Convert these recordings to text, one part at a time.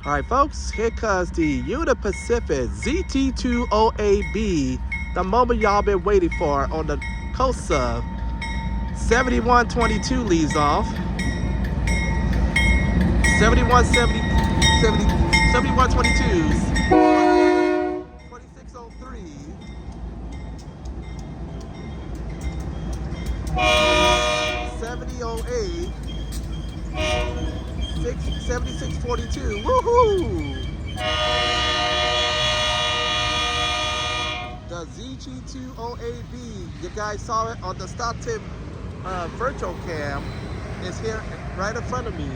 All right, folks, here comes the Union Pacific ZG2OAB, the moment y'all been waiting for on the coast of 7122 leaves off. 7122s. 2603. 7008. 7642. Woohoo! The ZG2OAB, you guys saw it on the Stop Tip virtual cam, is here right in front of me.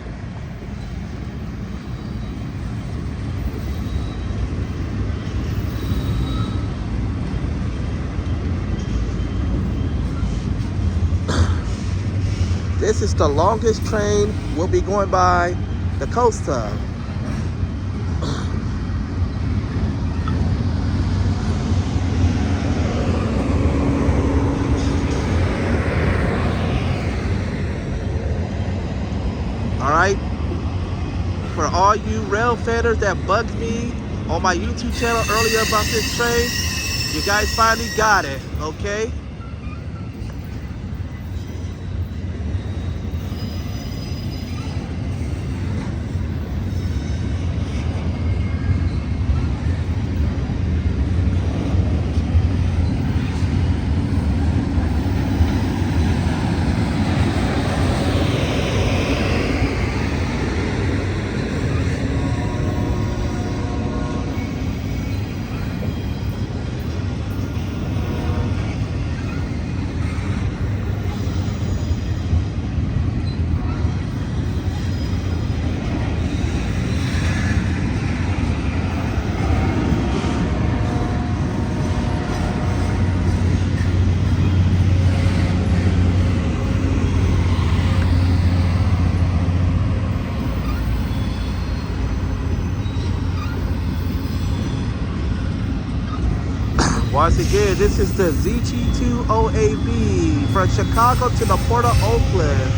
This is the longest train we'll be going by the coast of. All right, for all you rail fanners that bugged me on my YouTube channel earlier about this train, you guys finally got it, okay? Once again, this is the ZG2OAB from Chicago to the port of Oakland.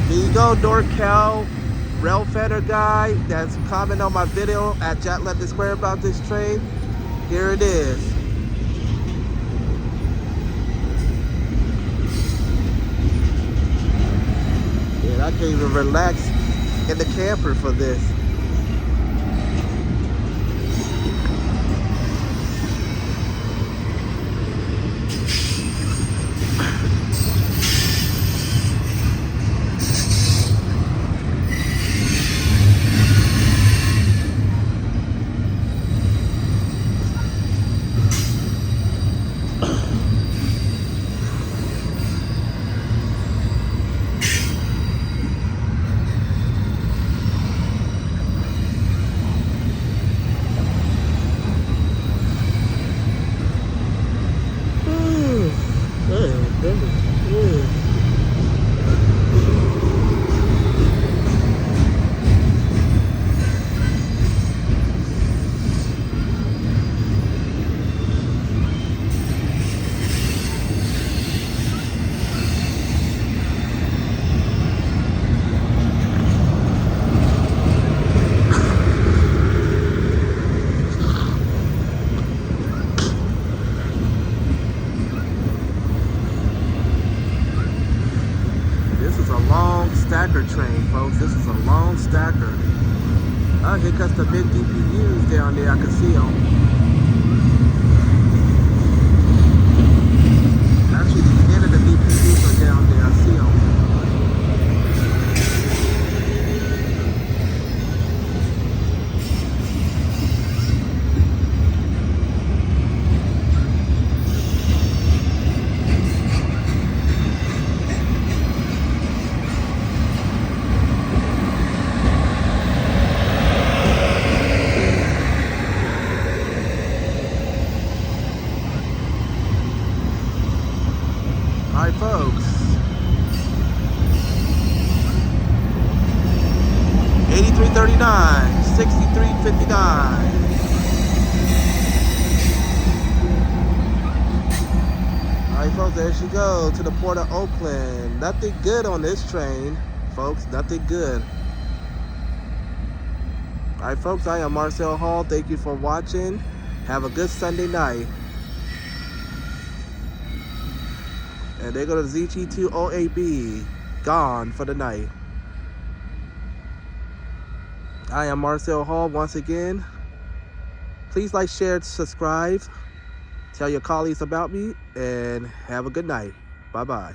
There you go, NorCal rail fanner guy that's commenting on my video at Jack London Square about this train. Here it is. I can't even relax in the camper for this. Stacker train, folks. This is a long stacker. Oh, here comes the big DPUs down there. I can see them. Actually, the end of the DPUs are down there. I see them. Alright, folks. 8339, 6359. Alright, folks, there she goes to the port of Oakland. Nothing good on this train, folks. Nothing good. Alright, folks, I am Marcel Hall. Thank you for watching. Have a good Sunday night. And they go to ZG2OAB. Gone for the night. I am Marcel Hall once again. Please like, share, subscribe. Tell your colleagues about me, and have a good night. Bye-bye.